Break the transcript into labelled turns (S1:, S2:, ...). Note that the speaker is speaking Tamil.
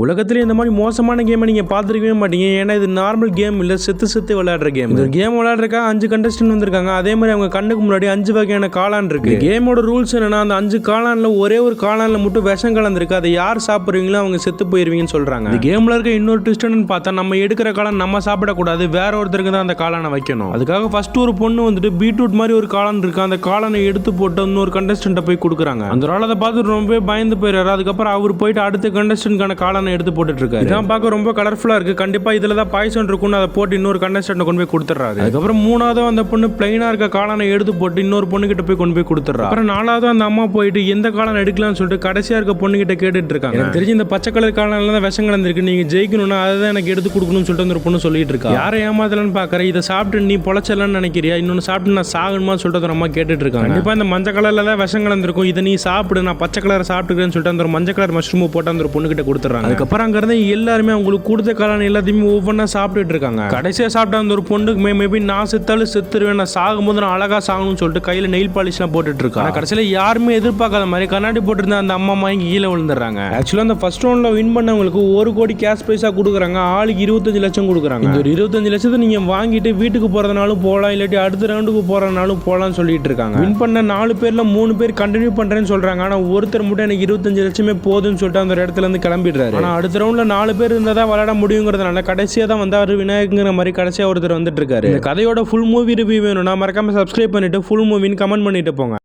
S1: உலகத்திலே இந்த மாதிரி மோசமான கேமை நீங்கள் பார்த்துருக்கவே மாட்டீங்க. ஏன்னா இது நார்மல் கேம் இல்லை, செத்து விளையாடுற கேம். இந்த கேம் விளையாடுறக்கா 5 கண்டஸ்டன்ட் வந்திருக்காங்க. அதே மாதிரி அவங்க கண்ணுக்கு முன்னாடி 5 வகையான காளான் இருக்கு. கேமோட ரூல்ஸ் என்னன்னா, அந்த 5 காளான்ல ஒரே ஒரு காளான்ல மட்டும் விஷம் கலந்துருக்கு. அதை யார் சாப்பிடுறீங்களோ அவங்க செத்து போயிருவீங்கன்னு சொல்றாங்க. இந்த கேம்ல இருக்க இன்னொரு ட்விஸ்ட்னு பார்த்தா, நம்ம எடுக்கிற காளான் நம்ம சாப்பிடக்கூடாது, வேற ஒருத்தருக்கு தான் அந்த காளானை வைக்கணும். அதுக்காக ஃபர்ஸ்ட் ஒரு பொண்ணு வந்துட்டு பீட்ரூட் மாதிரி ஒரு காளான் இருக்கு, அந்த காளானை எடுத்து போட்டு இன்னொரு கண்டஸ்டன்ட்டை போய் கொடுக்குறாங்க. அந்த ஆள் அதை பார்த்து ரொம்பவே பயந்து போயிடுறாரு. அதுக்கப்புறம் அவர் போயிட்டு அடுத்த கண்டஸ்டன்ட்கான காளானை எடுத்து போட்டுட்டு இருக்காரு. இதான் பார்க்க ரொம்ப கலர்ஃபுல்லா இருக்கு. கண்டிப்பா இதுல தான் பாய்சன் இருக்கும்னு அதை போட்டு இன்னொரு கண்டஸ்டன்ட் கொண்டு போய் கொடுத்துறாரு. அதுக்கப்புறம் மூணாவது அந்த பொண்ணு பிளைனா இருக்க காளானை எடுத்து போட்டு இன்னொரு பொண்ணு கிட்ட போய் கொண்டு போய் கொடுத்துறா. அப்புறம் நாலாவது அந்த அம்மா போயிட்டு எந்த காளான் எடுக்கலாம்னு சொல்லிட்டு கடைசியா இருக்க பொண்ணு கிட்ட கேட்டுட்டு இருக்காங்க. எனக்கு தெரிஞ்சு இந்த பச்சை கலர் காளான்ல தான் விஷம் கலந்துருக்கு, நீங்க ஜெயிக்கணும்னா அதை எனக்கு எடுத்து கொடுக்கணும்னு சொல்லிட்டு அந்த பொண்ணு சொல்லிட்டு இருக்கா. யாரை ஏமாத்தலன்னு பாக்குற, இதை சாப்பிட்டு நீ பொழைச்சலன்னு நினைக்கிறியா, இன்னொன்னு சாப்பிட்டு நான் சாகணுமா சொல்லிட்டு அந்த அம்மா கேட்டுட்டு இருக்காங்க. கண்டிப்பா இந்த மஞ்சள் கலர்ல தான் விஷம் கலந்துருக்கும், இதை நீ சாப்பிடு, நான் பச்சை கலர் சாப்பிட்டுக்கிறேன்னு சொல்லிட்டு அந்த மஞ்சள் கலர் மஷ்ரூம் போட்டு அந்த பொண்ணு கிட்ட கொடுத்துறாங்க. அதுக்கப்புறம் அங்க இருந்து எல்லாருமே அவங்களுக்கு கொடுத்த காளான் எல்லாத்தையுமே ஒவ்வொன்றா சாப்பிட்டுட்டு இருக்காங்க. கடைசியா சாப்பிட்ட அந்த ஒரு பொண்ணுக்கு மேபி நான் செத்தாலும் செத்துருவேன், நான் சாகும்போது நான் அழகா சாகணும்னு சொல்லிட்டு கையில நெயில் பாலிஷ் எல்லாம் போட்டுட்டு இருக்காங்க. கடைசியில யாருமே எதிர்பார்க்காத மாதிரி கண்ணாடி போட்டுருந்த அந்த அம்மா வாங்கி கீழே விழுந்துறாங்க. ஆக்சுவலா அந்த ஃபர்ஸ்ட் ரவுண்ட்ல வின் பண்ணவங்களுக்கு 1 கோடி கேஷ் பிரைஸா கொடுக்குறாங்க. ஆளுக்கு 25 லட்சம் கொடுக்குறாங்க. இந்த 25 லட்சத்தை நீங்க வாங்கிட்டு வீட்டுக்கு போறதுனாலும் போகலாம், இல்லாட்டி அடுத்த ரவுண்டுக்கு போறதுனாலும் போகலாம்னு சொல்லிட்டு இருக்காங்க. வின் பண்ண 4 பேர்ல 3 பேர் கண்டினியூ பண்றேன்னு சொல்றாங்க. ஆனா ஒருத்தர் மட்டும் எனக்கு 25 லட்சமே போதும்னு சொல்லிட்டு அந்த இடத்துல இருந்து கிளம்பிடுறாரு. ஆனா அடுத்த ரவுண்ட்ல 4 பேர் இருந்தா தான் விளையாட முடியுங்கிறதுனால கடைசியா தான் வந்து அவர் விநாயகங்கிற மாதிரி கடைசியா ஒருத்தர் வந்துட்டு இருக்காரு. இந்த கதையோட ஃபுல் மூவி ரிவ்யூ வேணும்னா மறக்காம சப்ஸ்கிரைப் பண்ணிட்டு ஃபுல் மூவின்னு கமெண்ட் பண்ணிட்டு போங்க.